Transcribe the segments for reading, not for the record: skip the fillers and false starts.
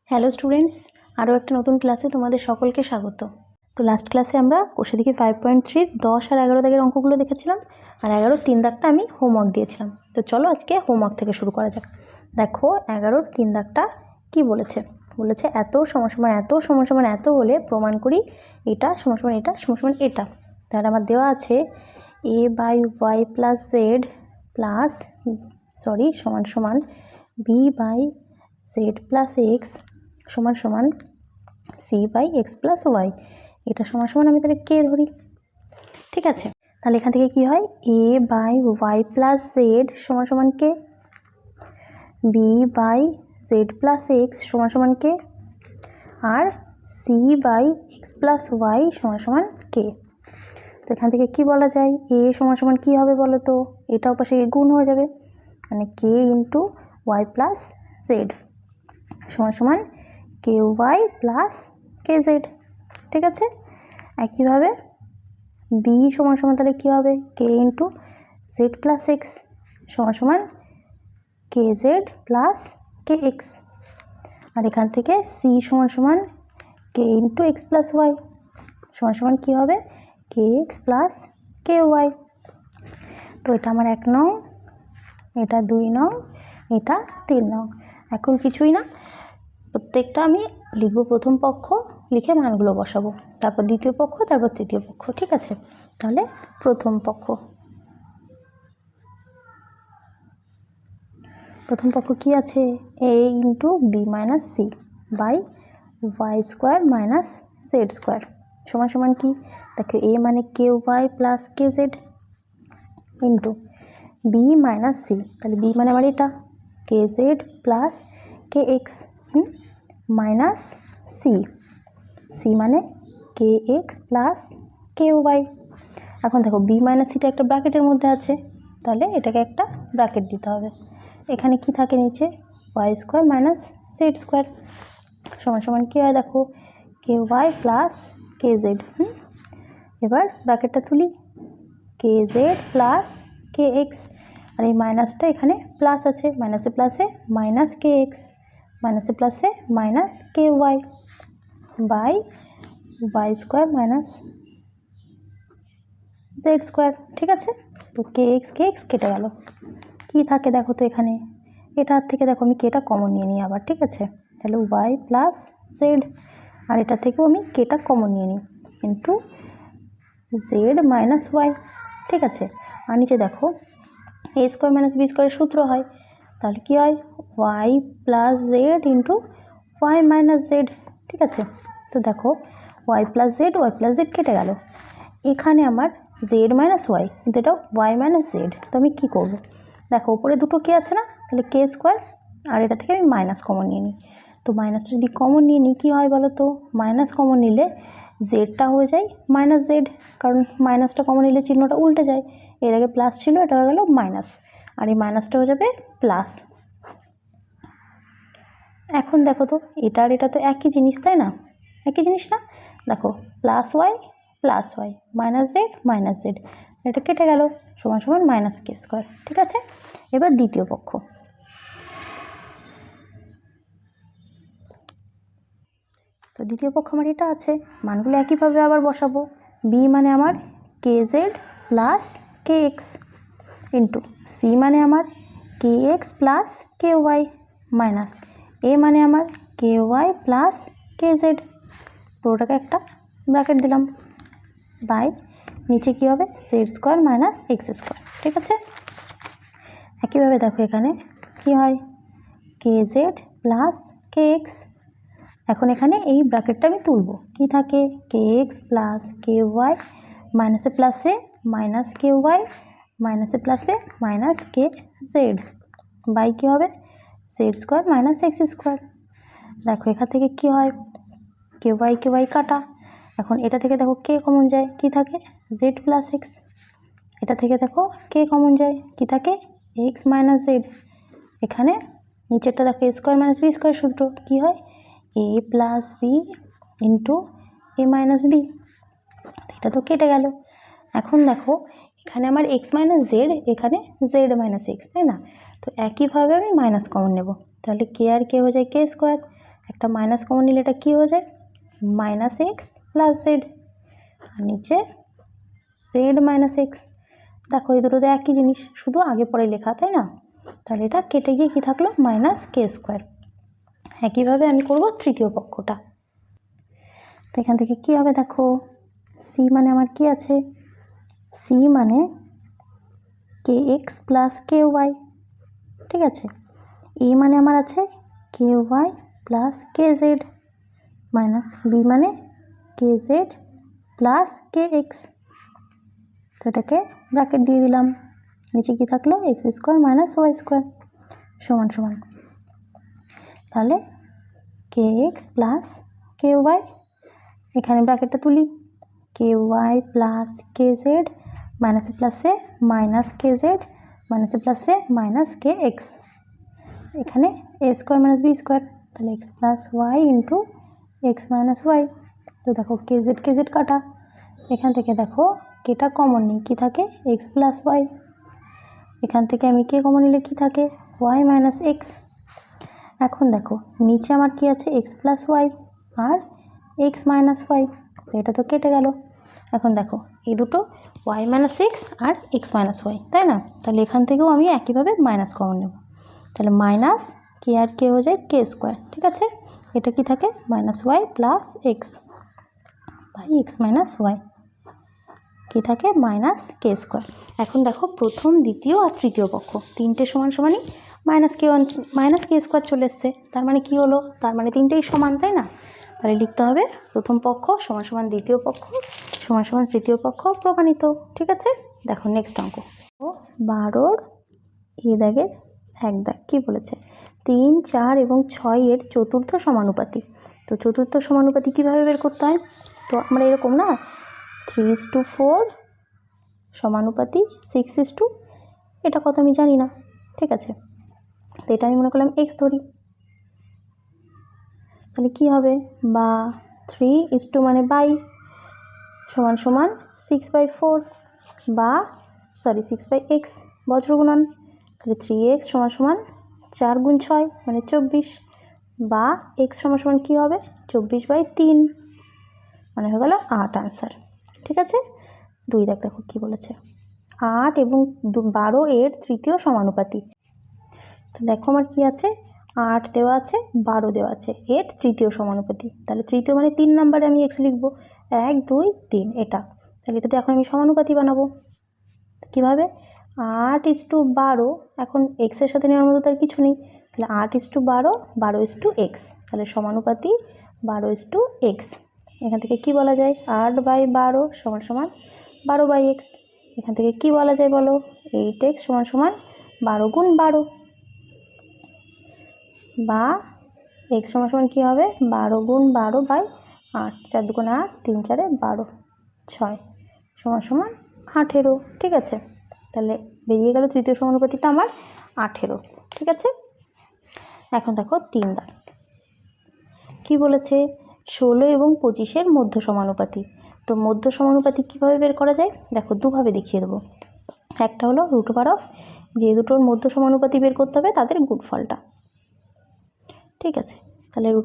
Hello students, আরও একটা নতুন ক্লাসে তোমাদের সকলকে স্বাগত। তো লাস্ট ক্লাসে আমরা কোষে দেখি 5.3 10 আর 11 দাগের অঙ্কগুলো দেখেছিলাম, আর 11 3 দাগটা আমি হোমওয়ার্ক দিয়েছিলাম। তো চলো আজকে হোমওয়ার্ক থেকে শুরু করা যাক। দেখো 11 3 দাগটা কি বলেছে, বলেছে এত সমান সমান এত সমান সমান এত হলে প্রমাণ করি এটা সমান সমান এটা সমান সমান এটা। তাহলে আমার দেওয়া আছে a by Y plus z plus সমান সমান b by Z plus x সমান সমান c by x plus y. এটা সমান সমান আমি তাহলে কে ধরি, ঠিক আছে। তাহলে এখান থেকে কি হয়, A by Y plus Z সমান সমান K, B by Z plus x সমান সমান কে, আর C by x plus Y সমান সমান কে। তো এখান থেকে কি বলা যায়, এ সমান সমান কী হবে বলো তো, এটা পাশে গুণ হয়ে যাবে, মানে কে ইন্টু ওয়াই প্লাস জেড সমান সমান কে ওয়াই প্লাস কে জেড, ঠিক আছে। একইভাবে বি সমান সমান তাহলে কী হবে, কে ইন্টু জেড প্লাস এক্স সমান সমান কে জেড প্লাস কে এক্স। আর এখান থেকে সি সমান সমান কে ইন্টু এক্স প্লাস ওয়াই সমান সমান কী হবে, কে এক্স প্লাস কে ওয়াই। তো এটা আমার 1 নং, এটা 2 নং, এটা 3 নং। এখন কিছুই না, প্রত্যেকটা আমি লিখব প্রথম পক্ষ, লিখে মানগুলো বসাবো, তারপর দ্বিতীয় পক্ষ, তারপর তৃতীয় পক্ষ, ঠিক আছে। তাহলে প্রথম পক্ষ কি আছে, A into B minus C by Y square minus Z square সমান সমান কি, দেখো এ মানে কে ওয়াই প্লাস কে Z into B minus C, তাহলে বি মানে আমার এটা কে জেড প্লাস কে এক্স মাইনাস সি মানে কে এক্স প্লাস কে ওয়াই। এখন দেখো বি মাইনাস সিটা একটা ব্র্যাকেটের মধ্যে আছে, তাহলে এটাকে একটা ব্র্যাকেট দিতে হবে। এখানে কি থাকে নিচে, y square minus Z square সমান সমান কী হয়, দেখো কে ওয়াই প্লাস কে জেড। এবার ব্র্যাকেটটা তুলি, কে জেড প্লাস কে এক্স, আর এই মাইনাসটা এখানে প্লাস আছে, মাইনাসে প্লাসে মাইনাস কে এক্স, মাইনাসে প্লাসে minus k y by Y square minus Z square, ঠিক আছে। তো কে এক্স কেটে গেল, কি থাকে দেখো তো এখানে, এটার থেকে দেখো আমি কেটা কমন নিয়ে নিই আবার, ঠিক আছে। তাহলে ওয়াই প্লাস জেড, আর এটা থেকেও আমি কেটা কমন নিয়ে নিই ইন্টু জেড মাইনাস ওয়াই, ঠিক আছে। আর নিচে দেখো এ স্কোয়ার মাইনাস বি স্কোয়ারের সূত্র হয়, তাহলে কি হয়, y plus z into y minus z, ঠিক আছে। তো দেখো ওয়াই প্লাস জেড কেটে গেল, এখানে আমার জেড মাইনাস ওয়াই, কিন্তু এটা ওয়াই মাইনাস জেড। তো আমি কী করবো, দেখো উপরে দুটো কে আছে না, তাহলে কে স্কোয়ার, আর এটা থেকে আমি মাইনাস কমন নিয়ে নিই। তো মাইনাসটা যদি কমন নিয়ে নিই কী হয় বলো তো, মাইনাস কমন নিলে জেডটা হয়ে যায় মাইনাস জেড, কারণ মাইনাসটা কমন নিলে চিহ্নটা উল্টে যায়, এর আগে প্লাস ছিল, এটা হয়ে গেল মাইনাস, আর এই মাইনাসটা হয়ে যাবে প্লাস। এখন দেখো তো এটা আর এটা তো একই জিনিস, তাই না, একই জিনিস না, দেখো প্লাস ওয়াই মাইনাস জেড, এটা কেটে গেল সমান সমান মাইনাস কে স্কোয়ার, ঠিক আছে। এবার দ্বিতীয় পক্ষ, তো দ্বিতীয় পক্ষ আমার এটা আছে, মানগুলো একইভাবে আবার বসাবো। বি মানে আমার কে জেড প্লাস কে এক্স ইন্টু সি মানে আমার কে এক্স প্লাস কে ওয়াই মাইনাস এ মানে আমার কে ওয়াই প্লাস কে জেড, পুরোটাকে একটা ব্র্যাকেট দিলাম বাই নিচে কী হবে, Z square minus x square, ঠিক আছে। একইভাবে দেখো এখানে কি হয়, কে জেড প্লাস কে এক্স, এখন এখানে এই ব্র্যাকেটটা আমি তুলব, কি থাকে, কে এক্স প্লাস কে ওয়াই মাইনাসে প্লাসে মাইনাস কে ওয়াই মাইনাসে প্লাসে মাইনাস কে জেড বাই কী হবে, Z square minus x square. দেখো এখান থেকে কি হয়, কে ওয়াই কাটা, এখন এটা থেকে দেখো কে কমন যায়, কি থাকে, জেড প্লাস এক্স, এটা থেকে দেখো কে কমন যায়, কি থাকে, এক্স মাইনাস জেড, এখানে নিচেরটা দেখো এ স্কোয়ার মাইনাস বি স্কোয়ার সূত্র কী হয়, এ প্লাস বি ইন্টু এ মাইনাস বি, এটা তো কেটে গেল। এখন দেখো এখানে আমার এক্স মাইনাস জেড, এখানে জেড মাইনাস এক্স, তাই না। তো একইভাবে আমি মাইনাস কমন নেব, তাহলে কে আর কে হয়ে যায় কে স্কোয়ার, একটা মাইনাস কমন নিলে এটা কী হয়ে যায়, মাইনাস এক্স প্লাস জেড, আর নিচে জেড মাইনাস এক্স। দেখো এই দুটো তো একই জিনিস, শুধু আগে পরে লেখা, তাই না? তাহলে এটা কেটে গিয়ে কী থাকলো, মাইনাস কে স্কোয়ার। একইভাবে আমি করব তৃতীয় পক্ষটা। তো এখান থেকে কী হবে দেখো, সি মানে আমার কি আছে, সি মানে কে এক্স প্লাস কে ওয়াই, ঠিক আছে। এ মানে আমার আছে কে ওয়াই প্লাস কে জেড, মাইনাস বি মানে কে জেড প্লাস কে এক্স। তো এটাকে ব্র্যাকেট দিয়ে দিলাম, নিচে কি থাকলো, x square minus y square সমান সমান, তাহলে কে এক্স প্লাস কে ওয়াই, এখানে ব্র্যাকেটটা তুলি, কে ওয়াই প্লাস কে জেড, মাইনাসে প্লাসে মাইনাস কে জেড, মাইনাসে প্লাসে মাইনাস কে এক্স, এখানে a square minus b square, তাহলে x plus y into x minus y. তো দেখো কে জেড কাটা, এখান থেকে দেখো কেটা কমন নিই, কী থাকে, এক্স প্লাস ওয়াই, এখান থেকে আমি কে কমন নিলে কী থাকে, ওয়াই মাইনাস এক্স। এখন দেখো নিচে আমার কি আছে, এক্স প্লাস ওয়াই আর এক্স মাইনাস ওয়াই, তো এটা তো কেটে গেল। এখন দেখো এই দুটো ওয়াই মাইনাস এক্স আর এক্স মাইনাস ওয়াই, তাই না? তাহলে এখান থেকেও আমি একইভাবে মাইনাস কমন নেব, তাহলে মাইনাস কে আর কে হয়ে যায় কে স্কোয়ার, ঠিক আছে। এটা কি থাকে, minus Y plus X by X minus Y, কী থাকে, মাইনাস কে স্কোয়ার। এখন দেখো প্রথম, দ্বিতীয় আর তৃতীয় পক্ষ তিনটে সমান সমানই মাইনাস কে স্কোয়ার চলে এসছে, তার মানে কি হলো, তার মানে তিনটেই সমান, তাই না? তাহলে লিখতে হবে প্রথম পক্ষ সমান সমান দ্বিতীয় পক্ষ সমান সমান তৃতীয় পক্ষ প্রমাণিত, ঠিক আছে। দেখো নেক্সট অঙ্ক, 12 এ দাগের এক দাগ কী বলেছে, 3, 4 এবং 6 এর চতুর্থ সমানুপাতি। তো চতুর্থ সমানুপাতি কীভাবে বের করতে হয়, তো আমরা এরকম না, 3:4 সমানুপাতি 6:, এটা কত আমি জানি না, ঠিক আছে। তো এটা আমি মনে করলাম এক্স ধরি, তাহলে কী হবে, বা 3:, মানে বাই সমান সমান 6/4, বা 6/x বজ্রগুণন, তাহলে 3x সমান সমান 4 গুণ 6 মানে 24, বা x সমান সমান কী হবে, 24/3 মানে হয়ে গেল 8 আনসার, ঠিক আছে। 2 দেখো কী বলেছে, 8 এবং 12 এর তৃতীয় সমানুপাতি। তো দেখো আমার কী আছে, 8 দেওয়া আছে, 12 দেওয়া আছে, এর তৃতীয় সমানুপাতি, তাহলে তৃতীয় মানে 3 নাম্বারে আমি এক্স লিখবো, 1, 2, 3 এটা, তাহলে এটাতে এখন আমি সমানুপাতি বানাবো কীভাবে, 8:12, এখন এক্সের সাথে নেওয়ার মতো তার কিছু নেই, তাহলে 8:12, 12:x, তাহলে সমানুপাতি 12:x। এখান থেকে কি বলা যায়, 8/12 সমান সমান 12/x। এখান থেকে কি বলা যায় বলো, 8x সমান সমান 12 গুণ 12, বা x সমান সমান কী হবে, 12 গুণ 12/8, 4 দুগুণ 8, 3 4 12, 6 সমান সমান 18, ঠিক আছে। তাহলে বেরিয়ে গেল তৃতীয় সমানুপাতিটা আমার 18, ঠিক আছে। এখন দেখো 3 দাগ কী বলেছে, 16 এবং 25-এর মধ্য সমানুপাতি। তো মধ্য সমানুপাতি কীভাবে বের করা যায়, দেখো দুভাবে দেখিয়ে দেবো। একটা হলো √, যে দুটোর মধ্য সমানুপাতি বের করতে হবে তাদের গুণফলটা, ঠিক আছে। তাহলে √,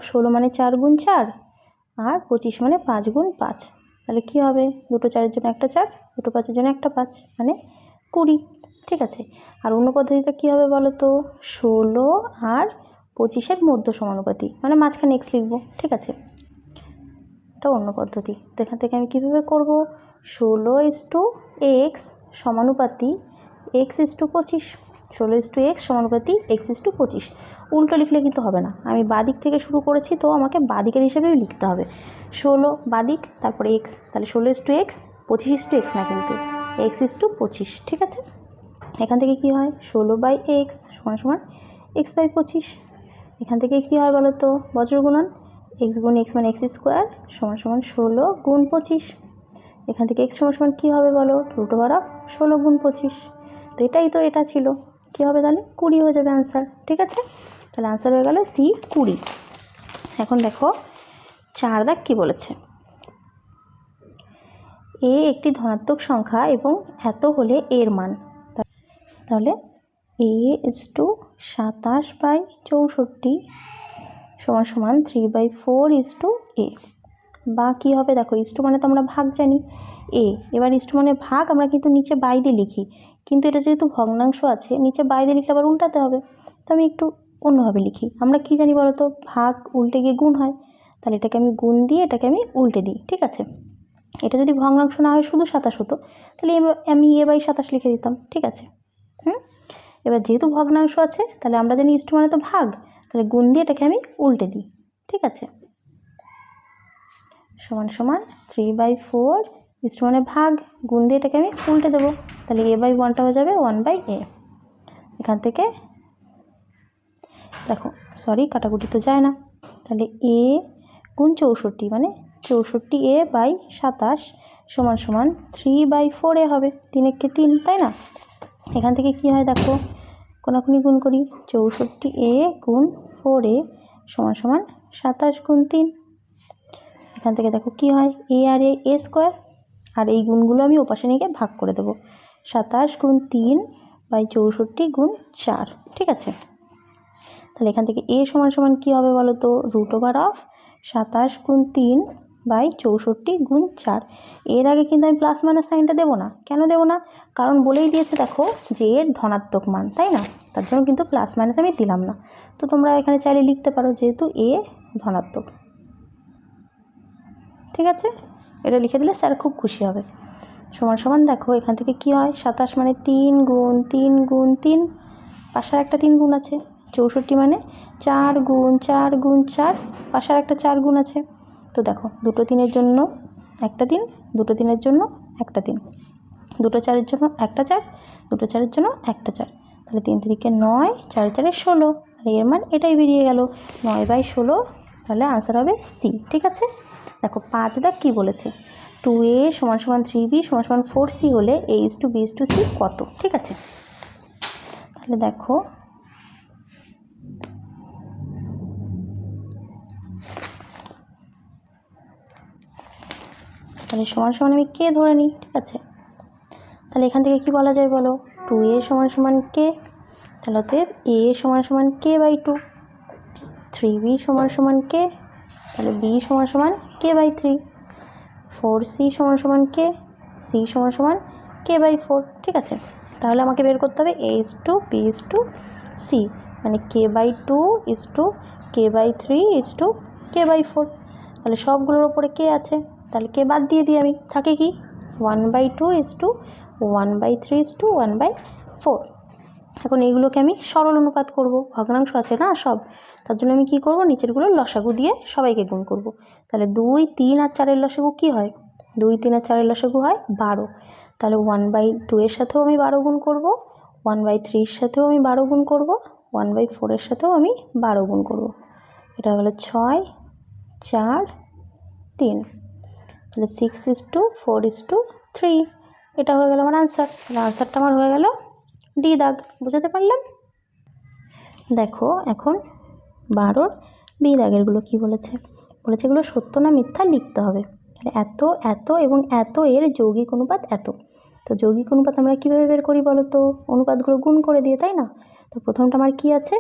16 মানে 4 গুণ 4 আর 25 মানে 5 গুণ 5, তাহলে কী হবে, দুটো 4-এর জন্য একটা 4, দুটো 5-এর জন্য একটা 5 মানে 20, ঠিক আছে। আর অন্য পদ্ধতিটা কী হবে বলো তো, 16 আর 25-এর মধ্য সমানুপাতি মানে মাঝখানে এক্স লিখবো, ঠিক আছে। এটা অন্য পদ্ধতি। তো এখান থেকে আমি কীভাবে করব, 16:x সমানুপাতি x:25, 16:x সমানুপাতি x:25, উল্টো লিখলে কিন্তু হবে না, আমি বাদিক থেকে শুরু করেছি তো আমাকে বাদিকের হিসেবেই লিখতে হবে, 16 বাদিক তারপরে x, তাহলে 16:x, 25:x না কিন্তু x:25, ঠিক আছে। এখান থেকে কি হয়, 16/x সমান সমান x/25, এখান থেকে কি হয় বলো তো, বজ্রগুণন, x গুণ x মানে x স্কোয়ার সমান সমান 16 গুণ 25, এখান থেকে x সমান সমান কী হবে বলো, √, 16 গুণ 25, তো এটাই তো এটা ছিল, কী হবে তাহলে 20 হয়ে যাবে আনসার, ঠিক আছে। তাহলে আনসার হয়ে গেল C 20। এখন দেখো 4 দাগ কী বলেছে, এ একটি ধনাত্মক সংখ্যা এবং এত হলে এর মান, তাহলে a:27/64 সমান সমান 3/4 a। বা কী হবে দেখো, ইস্টু মানে তো আমরা ভাগ জানি এ, এবার ইস্টু মানে ভাগ আমরা কিন্তু নিচে বাই দিয়ে লিখি, কিন্তু এটা যেহেতু ভগ্নাংশ আছে নিচে বাই দিয়ে লিখলে আবার উল্টাতে হবে, তো আমি একটু অন্যভাবে লিখি। আমরা কি জানি বলো তো, ভাগ উল্টে গিয়ে গুণ হয়, তাহলে এটাকে আমি গুণ দিয়ে এটাকে আমি উল্টে দিই, ঠিক আছে। এটা যদি ভগ্নাংশ না হয় শুধু 27 হতো, তাহলে আমি a/27 লিখে দিতাম, ঠিক আছে। এবার যেহেতু ভগ্নাংশ আছে তাহলে আমরা জানি ইস্টু মানে তো ভাগ, তাহলে গুণ দিয়ে এটাকে আমি উল্টে দিই, ঠিক আছে। সমান সমান 3/4 ইস্টু মানে ভাগ, গুণ দিয়ে এটাকে আমি উল্টে দেবো, তাহলে a/1টা হয়ে যাবে 1/a। এখান থেকে দেখো সরি কাটাকুটি তো যায় না, তাহলে a গুণ 64 মানে 64a/27 সমান সমান 3/4 হবে, 3 3, তাই না। এখান থেকে কি হয় দেখো, কোনাকুনি গুণ করি, 64a গুণ 4a সমান সমান 27 গুণ 3। এখান থেকে দেখো কি হয়, এ আর এ স্কোয়ার, আর এই গুণগুলো আমি ওপাশে নিয়ে ভাগ করে দেবো, 27 গুণ 3/64 গুণ 4, ঠিক আছে। তাহলে এখান থেকে এ সমান সমান কী হবে বলো তো, √27 গুণ 3/64 গুণ 4। এর আগে কিন্তু আমি প্লাস মাইনাস সাইনটা দেবো না, কেন দেবো না, কারণ বলেই দিয়েছে দেখো যে এর ধনাত্মক মান, তাই না, তার জন্য কিন্তু প্লাস মাইনাস আমি দিলাম না। তো তোমরা এখানে চাইলে লিখতে পারো যেহেতু এ ধনাত্মক, ঠিক আছে, এটা লিখে দিলে স্যার খুব খুশি হবে। সমান সমান দেখো এখান থেকে কি হয়, 27 মানে 3 গুণ 3 গুণ 3, পাশার একটা 3 গুণ আছে, 64 মানে 4 গুণ 4 গুণ 4, পাশার একটা 4 গুণ আছে। তো দেখো দুটো 3-এর জন্য একটা 3, দুটো 3-এর জন্য একটা 3, দুটো 4-এর জন্য একটা 4, দুটো 4-এর জন্য একটা 4, তাহলে 3 3-কে 9, 4 4-এ 16, তাহলে এর মান এটাই বেরিয়ে গেল 9/16, তাহলে আনসার হবে সি, ঠিক আছে। দেখো 5 দাগ কী বলেছে, 2a সমান সমান 3b সমান সমান 4c হলে a/b/c কত, ঠিক আছে। তাহলে দেখো তাহলে সমান সমান আমি কে ধরে নিই, ঠিক আছে। তাহলে এখান থেকে কি বলা যায় বলো, 2a সমান সমান কে, তাহলে অতএব a সমান সমান k/2, 3b সমান সমান কে, তাহলে b সমান সমান k/3, 4c সমান সমান কে, c সমান সমান k/4, ঠিক আছে। তাহলে আমাকে বের করতে হবে a/b/c, মানে k/2 k/3 k/4। তাহলে সবগুলোর ওপরে কে আছে, তাহলে কে বাদ দিয়ে দিই আমি, থাকে কি 1/2 1/3 1/4। এখন এইগুলোকে আমি সরল অনুপাত করব, ভগ্নাংশ আছে না সব, তার জন্য আমি কি করব, নিচেরগুলো লসাগু দিয়ে সবাইকে গুণ করব। তাহলে 2 3 আর 4-এর লসাগু কি হয়, 2 3 আর 4-এর লসাগু হয় 12, তাহলে 1/2 এর সাথেও আমি 12 গুণ করব, 1/3 এর সাথেও আমি 12 গুণ করব, 1/4 এর সাথেও আমি 12 গুণ করব। এটা হলো 6 4 3, তাহলে 6:4:3, এটা হয়ে গেল আমার আনসার। তাহলে আনসারটা আমার হয়ে গেল ডি দাগ, বুঝাতে পারলাম। দেখো এখন 12-র বি দাগেরগুলো কী বলেছে, বলেছে এগুলো সত্য না মিথ্যা লিখতে হবে। তাহলে এত এত এবং এত এর যৌগিক অনুপাত এত, তো যৌগিক অনুপাত আমরা কীভাবে বের করি বলো তো, অনুপাতগুলো গুণ করে দিয়ে, তাই না। তো প্রথমটা আমার কি আছে,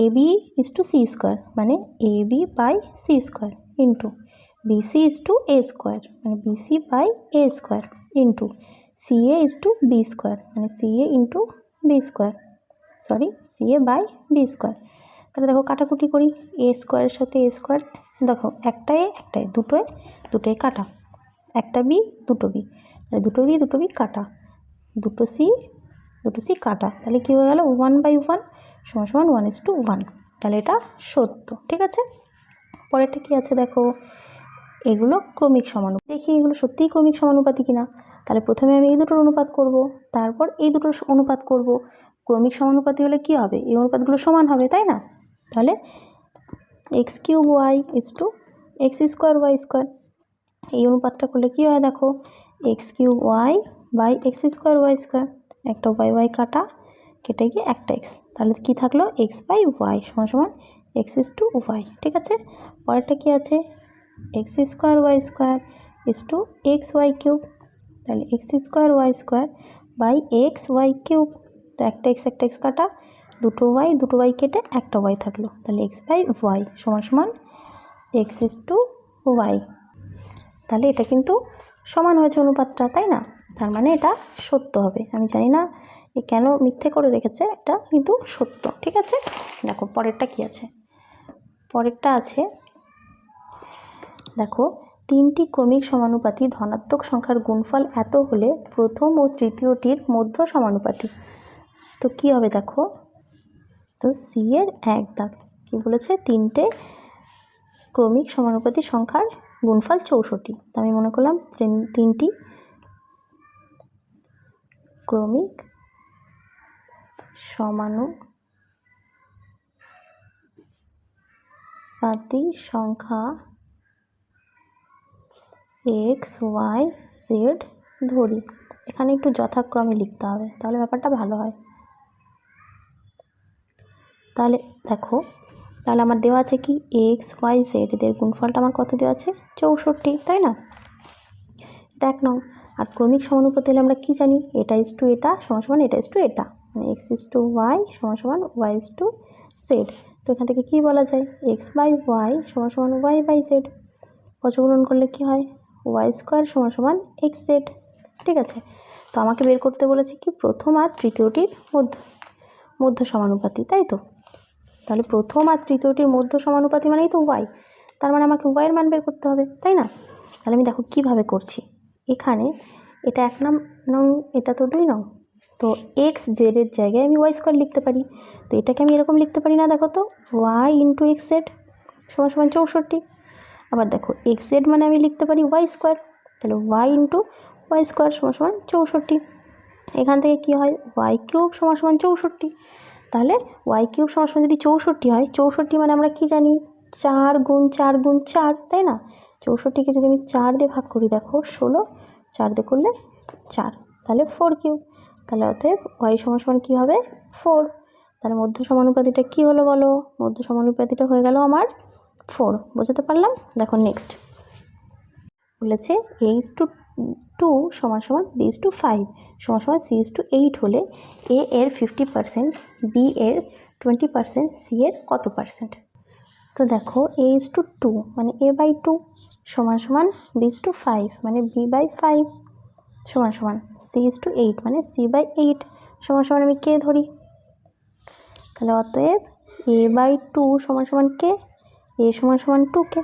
ab/c² মানে ab/c² ইন্টু bc/a² মানে bc/a² ইন্টু ca/b² মানে ca/b², সরি ca/b²। তাহলে দেখো কাটাকুটি করি, a² সাথে a², দেখো একটা এ দুটো এ কাটা, একটা বি দুটো বি, তাহলে দুটো বি কাটা, দুটো সি কাটা, তাহলে কী হয়ে গেল 1/1 সমান সমান 1:1, তাহলে এটা সত্য, ঠিক আছে। পরেরটা কি আছে দেখো, এগুলো ক্রমিক সমানুপাতি, দেখি এগুলো সত্যিই ক্রমিক সমানুপাতি কিনা। তাহলে প্রথমে আমি এই দুটোর অনুপাত করব, তারপর এই দুটোর অনুপাত করব। ক্রমিক সমানুপাতি হলে কি হবে, এই অনুপাতগুলো সমান হবে, তাই না। তাহলে x³ y x² y², এই অনুপাতটা করলে কি হয় দেখো, x³ y/x² y², একটা y কাটা, কেটে গিয়ে একটা x, তাহলে কি থাকলো x/y সমান সমান x/y, ঠিক আছে। পরেরটা কি আছে, x² y² xy³, তাহলে x² y² xy³ তো একটা x কাটা, দুটো ওয়াই কেটে একটা ওয়াই থাকলো, তাহলে এক্স বাই ওয়াই সমান সমান এক্স ইজ টু ওয়াই। তাহলে এটা কিন্তু সমান হয়েছে অনুপাতটা, তাই না? তার মানে এটা সত্য হবে। আমি জানি না এ কেন মিথ্যে করে রেখেছে, এটা কিন্তু সত্য। ঠিক আছে, দেখো পরেরটা কি আছে। পরেরটা আছে, দেখো তিনটি ক্রমিক সমানুপাতি ধনাত্মক সংখ্যার গুণফল এত হলে প্রথম ও তৃতীয়টির মধ্য সমানুপাতি। তো কি হবে দেখো, তো সি এর এক দাগ কি বলেছে, তিনটে ক্রমিক সমানুপাতি সংখ্যার গুণফল 64। তো আমি মনে করলাম তিনটি ক্রমিক সমানুপাতি সংখ্যা এক্স ওয়াই জেড ধরি। এখানে একটু যথাক্রমে লিখতে হবে, তাহলে ব্যাপারটা ভালো হয়। তাহলে দেখো, তাহলে আমার দেওয়া আছে কি এক্স ওয়াই জেড, এদের গুণফলটা আমার কত দেওয়া আছে 64, তাই না? এটা 1 নং। আর ক্রমিক সমানুপাতি হলে আমরা কি জানি, এটা ইজ টু এটা সমান সমান এটা ইজ টু এটা, মানে এক্স ইজ টু ওয়াই সমান সমান ওয়াই ইজ টু জেড। তো এখান থেকে কি বলা যায়, এক্স বাই ওয়াই সমান সমান ওয়াই বাই জেড। পচগুণন করলে কি হয়, ওয়াই স্কোয়ার সমান সমান এক্স জেড। ঠিক আছে, তো আমাকে বের করতে বলেছে কি প্রথম আর তৃতীয়টির মধ্য সমানুপাতি, তাই তো? তাহলে প্রথম আর তৃতীয়টির মধ্য সমানুপাতি মানেই তো ওয়াই, তার মানে আমাকে ওয়াইয়ের মান বের করতে হবে, তাই না? তাহলে আমি দেখো কিভাবে করছি, এখানে এটা 1 নং, এটা তো 2 নং, তো এক্স জেডের জায়গায় আমি ওয়াই স্কোয়ার লিখতে পারি। তো এটাকে আমি এরকম লিখতে পারি না, দেখো তো ওয়াই ইন্টু এক্স জেড সমান সমান 64। আবার দেখো এক্স জেড মানে আমি লিখতে পারি ওয়াই স্কোয়ার, তাহলে ওয়াই ইন্টু ওয়াই স্কোয়ার সমান সমান 64। এখান থেকে কি হয়, ওয়াই কিউব সমান সমান 64। তাহলে ওয়াই কিউব সমান সমান যদি 64 হয়, 64 মানে আমরা কি জানি 4 গুণ 4 গুণ 4, তাই না? 64কে যদি আমি 4 দিয়ে ভাগ করি, দেখো 16, 4 দিয়ে করলে 4, তাহলে 4 কিউব। তাহলে অতএব ওয়াই সমান সমান কী হবে 4। তাহলে মধ্য সমানুপাতিটা কি হলো বলো, মধ্য সমানুপাতিটা হয়ে গেল আমার 4। বোঝাতে পারলাম? দেখো নেক্সট বলেছে এ ইজ টু 2 সমান সমান বি ইজ টু 5 সমান সমান সি ইজ টু 8 হলে এ এর 50%, বি এর 20%, সি এর কত পার্সেন্ট? তো দেখো এ ইজ টু 2 মানে এ বাই 2 সমান সমান বি ইজ টু 5 মানে বি বাই 5 সমান সমান সি ইজ টু 8 মানে সি বাই 8 সমান সমান আমি কে ধরি। তাহলে অতএব এ বাই 2 সমান সমান কে, এ সমান সমান 2কে,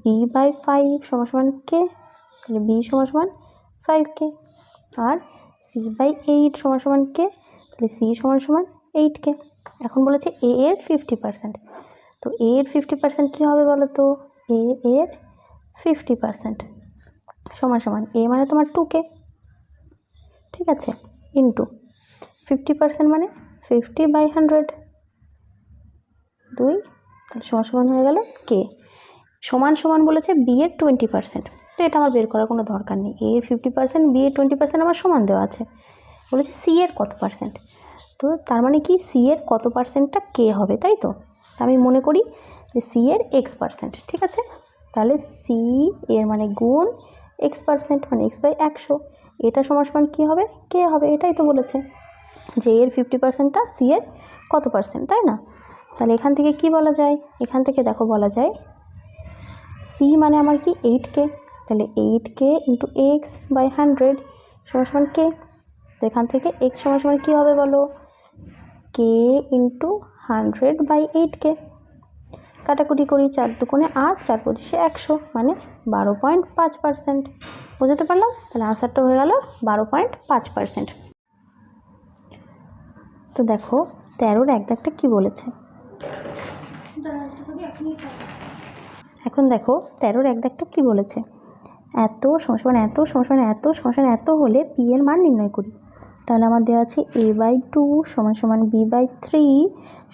বি বাই 5 সমান সমান কে, তাহলে বি সমান সমান 5কে, আর সি বাই 8 সমান সমান কে, তাহলে সি সমান সমান 8কে। এখন বলেছে এ এর 50%, তো এ এর 50% কী হবে বলো তো, এ এর 50% সমান সমান এ মানে তোমার 2কে, ঠিক আছে, ইন্টু 50% মানে 50/100 2, তাহলে সমান সমান হয়ে গেল কে। সমান সমান বলেছে বি এর 20%, তো এটা আমার বের করার কোনো দরকার নেই। এ এর 50%, বি এর 20% আমার সমান দেওয়া আছে। বলেছে সি এর কত পার্সেন্ট, তো তার মানে কি সি এর কত পার্সেন্টটা কে হবে, তাই তো? আমি মনে করি যে সি এর x%, ঠিক আছে? তাহলে সি এর মানে গুণ x% মানে x বাই 100, এটা সমান সমান কী হবে কে হবে, এটাই তো বলেছে যে এর 50%টা সি এর কত পার্সেন্ট, তাই না? তাহলে এখান থেকে কি বলা যায়, এখান থেকে দেখো বলা যায় সি মানে আমার কি 8কে, তাহলে 8কে ইন্টু এক্স বাই 100 সমান সমান কে। তো এখান থেকে এক্স সমান সমান কী হবে বলো, কে ইন্টু 100/8কে। কাটাকুটি করি, 4 দুগুণে 8, 4 পঁচিশে 100 মানে 12.5%। বুঝতে পারলাম? তাহলে আনসারটা হয়ে গেল 12.5%। তো দেখো 13-র এক দাগটা কী বলেছে, এখন দেখো 13-র এক দাগটা কী বলেছে, এত সমান সমান এত সমান সমান এত সমান সমান এত হলে পি এর মান নির্ণয় করি। তাহলে আমার দেওয়া আছে a বাই 2 সমান সমান b বাই 3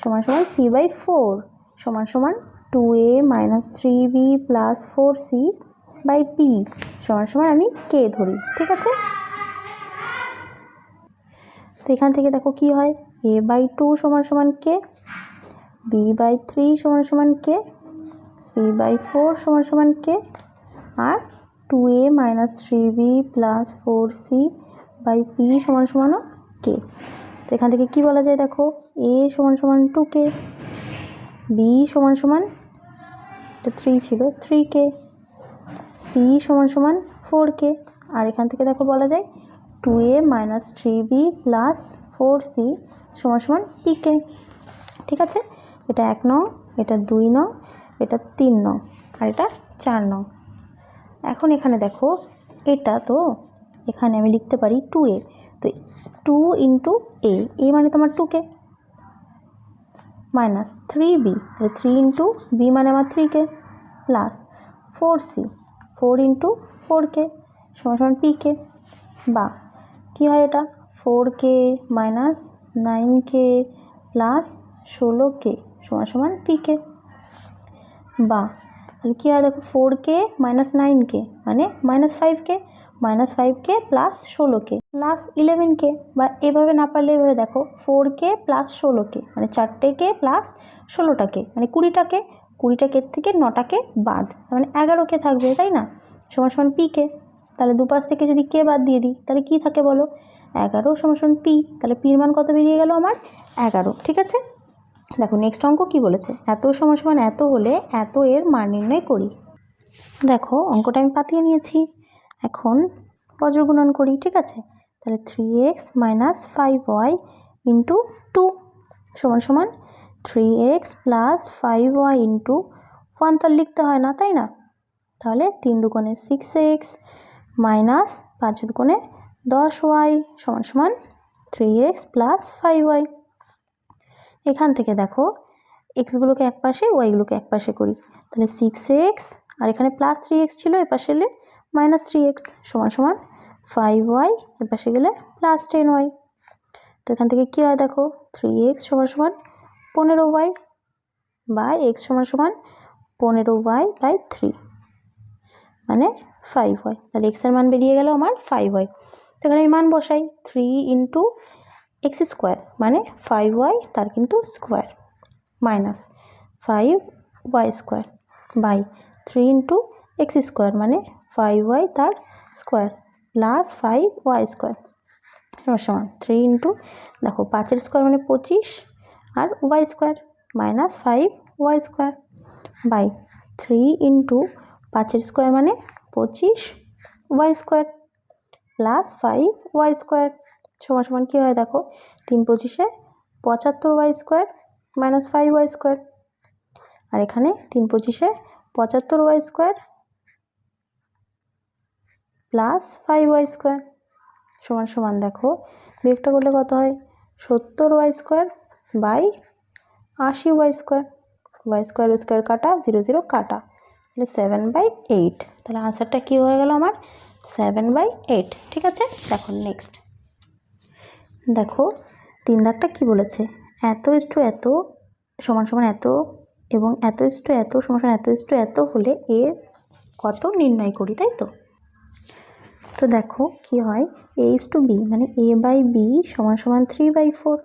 সমান সমান c বাই 4 সমান সমান 2a minus 3b plus 4c by b সমান সমান আমি কে ধরি, ঠিক আছে? তো এখান থেকে দেখো কি হয়, a বাই 2 সমান সমান কে, b বাই 3 সমান সমান কে, c বাই 4 সমান সমান কে, আর 2a minus 3b plus 4c by p সমান সমানও কে। তো এখান থেকে কি বলা যায় দেখো, a সমান সমান 2k, b সমান সমান, এটা 3 ছিল 3k, c সমান সমান 4k, আর এখান থেকে দেখো বলা যায় 2a minus 3b plus 4c সমান সমান pk। ঠিক আছে, এটা 1 নং, এটা 2 নং, এটা 3 নং, আর এটা 4 নং। এখন এখানে দেখো এটা তো এখানে আমি লিখতে পারি 2a, তো 2 ইন্টু a মানে তোমার 2k, minus 3b, 3 into b মানে আমার 3k, plus 4c, 4 into 4k সমান সমান pk, বা কী হয় এটা 4k minus 9k plus 16k সমান সমান pk, বা তাহলে কী হয় দেখো 4k মাইনাস 9k মানে minus 5k, minus 5k plus 16k plus 11k, বা এভাবে না পারলে এভাবে দেখো 4k প্লাস 16k মানে 4টেk প্লাস 16টাকে মানে 20টাকে, 20টাকে থেকে 9টাকে বাদ মানে 11k থাকবে, তাই না, সমান সমান pk। তাহলে দুপাশ থেকে যদি কে বাদ দিয়ে দিই তাহলে কি থাকে বলো, 11 সমান সমান p, তাহলে পির মান কত বেরিয়ে গেল আমার 11। ঠিক আছে, দেখো নেক্সট অঙ্ক কি বলেছে, এত সমান সমান এত হলে এত এর মান নির্ণয় করি। দেখো অঙ্কটা আমি পাতিয়ে নিয়েছি, এখন বজ্রগুণন করি। ঠিক আছে, তাহলে 3x মাইনাস 5y ইন্টু 2 সমান সমান 3x প্লাস 5y ইন্টু 1 তো লিখতে হয় না, তাই না, তাহলে 3 দুগুণে 6x মাইনাস 5 দুগুণে 10y সমান সমান 3x প্লাস 5y। এখান থেকে দেখো এক্সগুলোকে এক পাশে ওয়াইগুলোকে এক পাশে করি, তাহলে 6x আর এখানে প্লাস 3x ছিল, এ পাশে এলে মাইনাস 3x সমান সমান 5y, এ পাশে গেলে প্লাস 10y। তো এখান থেকে কী হয় দেখো 3x সমান সমান 15y বা x সমান সমান 15y বাই 3 মানে 5y, তাহলে x এর মান বেরিয়ে গেল আমার 5y। তো এখানে আমি মান বসাই 3 ইন্টু এক্স স্কোয়ার মানে 5y তার কিন্তু square minus 5y square by 3 into x square মানে 5y তার স্কোয়ার প্লাস 5y স্কোয়ার সমান 3 ইন্টু দেখো 5-এর স্কোয়ার মানে 25 আর y square minus 5y square by 3 into 5-এর স্কোয়ার মানে 25y square plus 5y square সমান সমান কী হয় দেখো 3-25-এ 75y square minus 5y square, আর এখানে 3-25-এ 75y square plus 5y square সমান সমান দেখো বিয়োগটা করলে কত হয় 70y square by 80y square, y square square কাটা 0 0 কাটা, তাহলে 7/8। তাহলে আনসারটা কী হয়ে গেল আমার 7/8। ঠিক আছে, দেখো নেক্সট দেখো 3 দাগটা কী বলেছে, এত ইস্টু এত সমান সমান এত এবং এত ইস্টু এত সমান সমান এত ইস্টু এত হলে এর কত নির্ণয় করি, তাই তো। তো দেখো কি হয় a is to b মানে a বাই বি সমান সমান 3/4,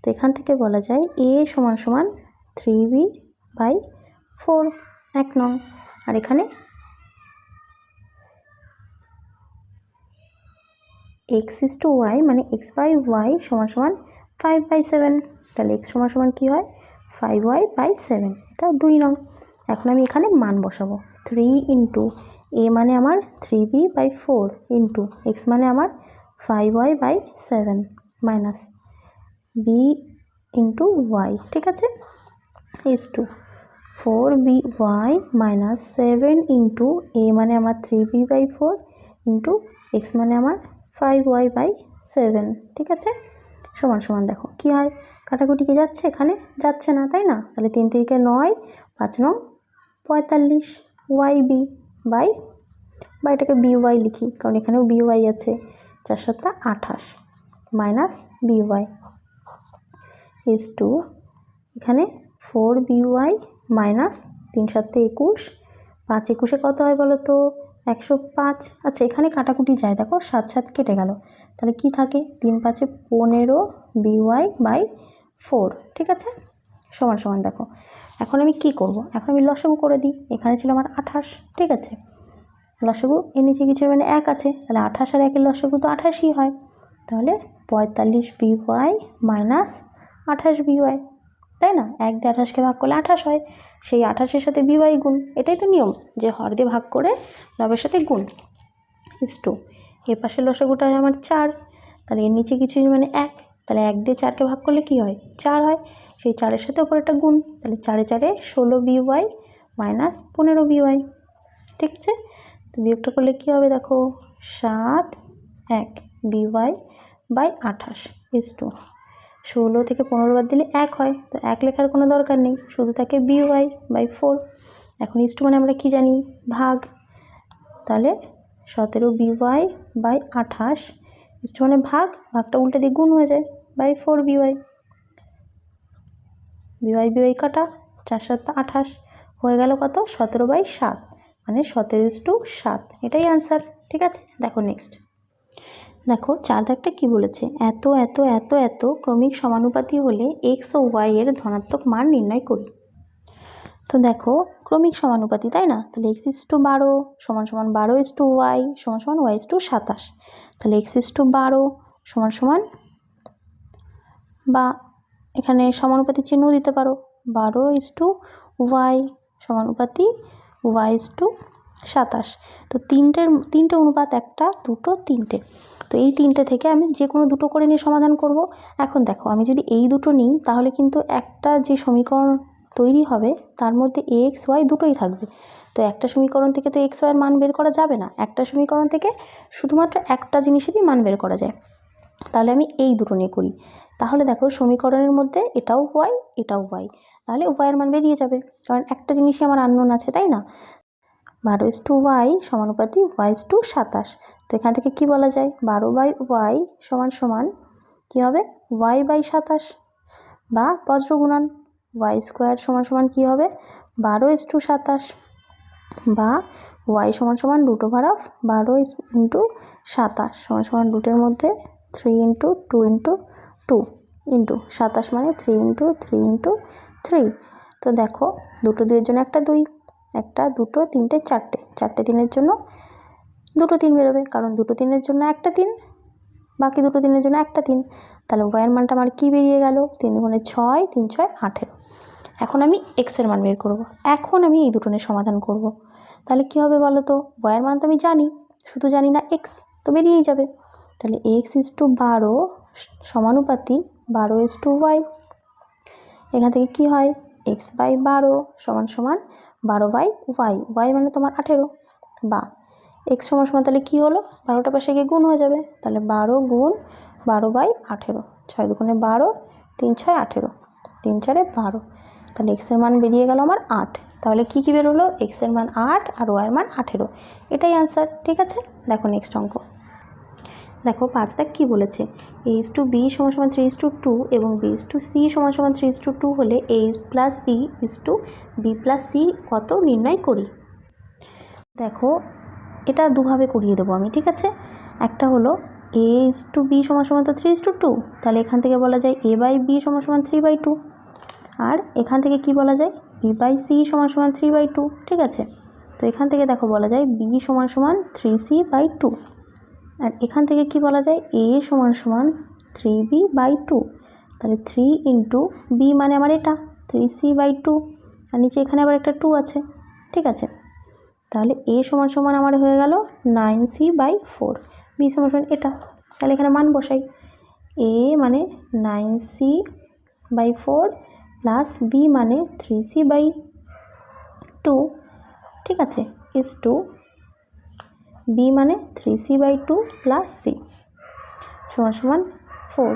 তো এখান থেকে বলা যায় a সমান সমান 3b/4 1 নং, আর এখানে x is to y মানে x বাই y সমান সমান 5/7, তাহলে x সমান সমান কী হয় 5y/7, এটা 2 নং। এখন আমি এখানে মান বসাবো 3 ইন্টু a মানে আমার 3b/4 ইন্টু x মানে আমার 5y/7 minus b into y। ঠিক আছে, is to 4by minus 7 into a মানে আমার 3b/4 ইন্টু x মানে আমার 5y/7। ঠিক আছে, সমান সমান দেখো কি হয় কাটাকুটি কি যাচ্ছে, এখানে যাচ্ছে না, তাই না, তাহলে 3 3 9 5 9 45 yb বাই এটাকে by লিখি কারণ এখানেও by আছে, 4 7 28 মাইনাস by ইজ টু এখানে 4by মাইনাস 3 7 21 5 21-এ কত হয় বলো তো 105। আচ্ছা এখানে কাটাকুটি যায় দেখো 7 7 কেটে গেল, তাহলে কি থাকে 3 5-এ 15 by/4। ঠিক আছে, সমান সমান দেখো এখন আমি কি করব, এখন আমি লসাগু করে দিই, এখানে ছিল আমার 28। ঠিক আছে, লসাগু এর নিচে কিছু মানে 1 আছে, তাহলে 28 আর 1-এর লসাগু তো 28ই হয়, তাহলে 45 বিওয়াই মাইনাস 28 বিওয়াই, তাই না? 1 দিয়ে 28কে ভাগ করলে 28 হয়, সেই 28-এর সাথে বিওয়াই গুণ, এটাই তো নিয়ম যে হর দিয়ে ভাগ করে লবের সাথে গুণ। ইস্টু এর পাশে লসাগুটা হয় আমার 4, তাহলে এর নিচে কিছুই মানে 1, তাহলে 1 দিয়ে 4কে ভাগ করলে কি হয়? 4 হয়, সেই 4-এর সাথে ওপরে একটা গুণ, তাহলে 4 এ 4 16 বিওয়াই মাইনাস 15 বিওয়াই। ঠিক আছে, তো বিয়োগটা করলে কী হবে দেখো, 7 1 বিওয়াই বাই 28 ইস্টু 16 থেকে 15 বাদ দিলে 1 হয়, তো 1 লেখার কোনো দরকার নেই, শুধু থাকে বিওয়াই বাই 4। এখন ইস্টু মানে আমরা কি জানি? ভাগ, তাহলে 17 বিওয়াই বাই 28 ইস্টু মানে ভাগ, ভাগটা উল্টে দিয়ে গুণ হয়ে যায় বাই 4 বিওয়াই, বিওয়াই বিওয়াই কাটা, 4 7 28 হয়ে গেল কত? 17/7, মানে 17:7, এটাই আনসার। ঠিক আছে, দেখো নেক্সট। দেখো 4 দাগটা কী বলেছে, এত এত এত এত ক্রমিক সমানুপাতি হলে এক্স ও ওয়াই এর ধনাত্মক মান নির্ণয় করি। তো দেখো ক্রমিক সমানুপাতি, তাই না? তাহলে x = 12 সমান সমান 12:y সমান সমান y = 27, তাহলে x = 12 সমান সমান, বা এখানে সমানুপাতি চিহ্ন দিতে পারো, 12:y সমানুপাতি y = 27। তো তিনটে অনুপাত, 1 2 3, তো এই 3টে থেকে আমি যে কোনো দুটো করে নিয়ে সমাধান করব। এখন দেখো আমি যদি এই দুটো নিই তাহলে কিন্তু একটা যে সমীকরণ তৈরি হবে তার মধ্যে এক্স ওয়াই দুটোই থাকবে, তো একটা সমীকরণ থেকে তো এক্স ওয়াইয়ের মান বের করা যাবে না, একটা সমীকরণ থেকে শুধুমাত্র একটা জিনিসেরই মান বের করা যায়। তাহলে আমি এই দুটো নিয়ে করি, তাহলে দেখো সমীকরণের মধ্যে এটাও ওয়াই এটাও ওয়াই, তাহলে ওয়াইয়ের মান বেরিয়ে যাবে, কারণ একটা জিনিসই আমার আননোন আছে, তাই না? 12:y সমানুপাতি y = 27, তো এখান থেকে কি বলা যায়? 12/y সমান সমান কী হবে? y/27, বা বজ্রগুণন y² সমান সমান কী হবে? 12:27, বা y সমান সমান √12 × 27 সমান সমান রুটের মধ্যে 3 × 2 × 2 ইন্টু 27 মানে 3 × 3 × 3। তো দেখো দুটো দুইয়ের জন্য একটা 2, 1 2 3 4, 4টে 3-এর জন্য দুটো 3 বেরোবে, কারণ দুটো 3-এর জন্য একটা 3, বাকি দুটো 3-এর জন্য একটা 3, তাহলে ওয়াইয়ের মানটা আমার কী বেরিয়ে গেল? 3 × 6 3 6 18। এখন আমি এক্সের মান বের করব, এখন আমি এই দুটো নিয়ে সমাধান করব, তাহলে কী হবে বলো তো? ওয়াইয়ের মান তো আমি জানি, শুধু জানি না এক্স, তো বেরিয়েই যাবে, তাহলে x = 12 সমানুপাতি 12:y, এখান থেকে কি হয়? x/12 সমান সমান 12/y, y মানে তোমার 18, বা x সমান সমান তাহলে কী হলো? 12টা পাশে গিয়ে গুণ হয়ে যাবে, তাহলে 12 গুণ 12/18, 6 2 12, 3 6 18, 3 4 12, তাহলে এক্সের মান বেরিয়ে গেল আমার 8। তাহলে কী কী বেরোলো? এক্সের মান 8 আর ওয়াইয়ের মান 18, এটাই আনসার। ঠিক আছে, দেখো নেক্সট অঙ্ক। দেখো 5 দাগ কী বলেছে, a:b সমান সমান 3:2 এবং b:c সমান সমান 3:2 হলে a + b b + c কত নির্ণয় করি। দেখো এটা দুভাবে করিয়ে দেবো আমি, ঠিক আছে? একটা হলো a:b সমান সমান তো 3:2, তাহলে এখান থেকে বলা যায় a/b সমান সমান 3/2, আর এখান থেকে কি বলা যায়? b/c সমান সমান 3/2, ঠিক আছে? তো এখান থেকে দেখো বলা যায় b সমান সমান 3c/2, আর এখান থেকে কি বলা যায়? a সমান সমান 3b/2, তাহলে 3 × b মানে আমার এটা 3c/2, আর নিচে এখানে আবার একটা 2 আছে, ঠিক আছে? তাহলে a সমান সমান আমার হয়ে গেল 9c/4, b সমান সমান এটা, তাহলে এখানে মান বসাই, a মানে 9c/4 প্লাস b মানে 3c/2, ঠিক আছে, ইজ টু b মানে 3c/2 প্লাস c সমান সমান 4,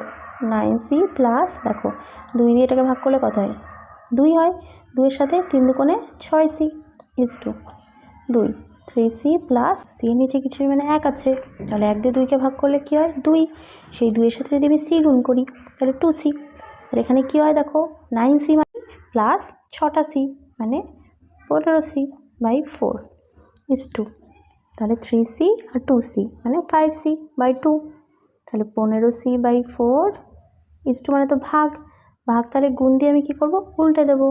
9c প্লাস, দেখো 2 দিয়ে এটাকে ভাগ করলে কত হয়? 2 হয়, 2-এর সাথে 3 2 6c is two 2, 3c plus c এর নিচে কিছুই মানে 1 আছে, তাহলে 1 দিয়ে 2কে ভাগ করলে কী হয়? 2, সেই 2-এর সাথে যদি আমি c গুণ করি তাহলে 2c, তাহলে এখানে কী হয় দেখো 9c মানে প্লাস 6টা c মানে 15c/4 ইজ টু, তাহলে 3c আর 2c মানে 5c/2, তাহলে 15c/4 ইজ টু মানে তো ভাগ, তাহলে গুণ দিয়ে আমি কী করব? উল্টে দেবো,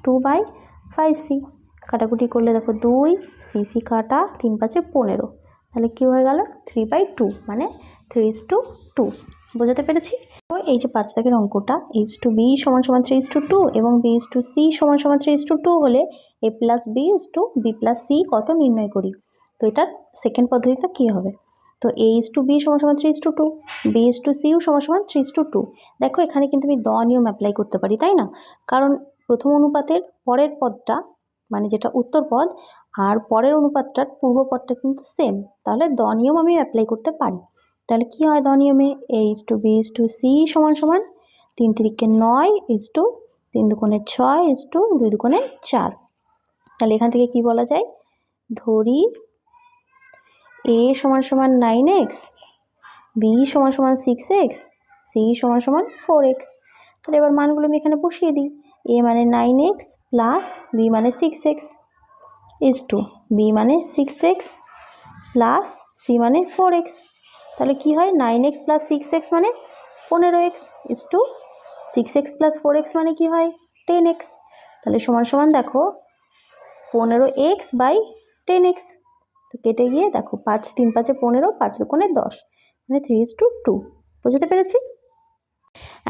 2/5c, কাটাকুটি করলে দেখো 2 c কাটা 3 5 15, তাহলে কী হয়ে গেল? 3/2 মানে 3:2, বোঝাতে পেরেছি? তো এই যে 5 দাগের অঙ্কটা a/b সমান সমান 3:2 এবং b/c সমান সমান 3:2 হলে a plus b b plus c কত নির্ণয় করি। তো এটার সেকেন্ড পদ্ধতিটা কী হবে? তো a/b সমান সমান 3:2, b/c সমান সমান 3:2। দেখো এখানে কিন্তু আমি দ নিয়ম অ্যাপ্লাই করতে পারি, তাই না? কারণ প্রথম অনুপাতের পরের পদটা মানে যেটা উত্তর পদ আর পরের অনুপাতটার পূর্ব পদটা কিন্তু সেম, তাহলে দ নিয়ম আমি অ্যাপ্লাই করতে পারি। তাহলে কি হয় দ নিয়মে? a/b/c সমান সমান 3 3 9 3 2 6 2 2 4। তাহলে এখান থেকে কি বলা যায়? ধরি a সমান সমান 9x, b সমান সমান 6x, c সমান সমান 4x। তাহলে এবার মানগুলো আমি এখানে বসিয়ে দিই। a মানে 9x প্লাস b মানে 6x b মানে 6x প্লাস c মানে 4x। তাহলে কি হয়? 9x প্লাস 6x মানে 15x 6x প্লাস 4x মানে কি হয়? 10x। তাহলে সমান সমান দেখো 15x বাই 10x। তো কেটে গিয়ে দেখো 5 3 5 15, 5 2 10, মানে 3:2। বুঝতে পেরেছি?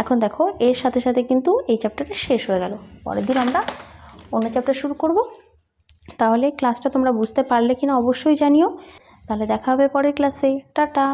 এখন দেখো এর সাথে সাথে কিন্তু এই চ্যাপ্টারটা শেষ হয়ে গেল। পরের দিন আমরা অন্য চ্যাপ্টার শুরু করব। তাহলে ক্লাসটা তোমরা বুঝতে পারলে কিনা অবশ্যই জানিও। তাহলে দেখা হবে পরের ক্লাসে। টাটা।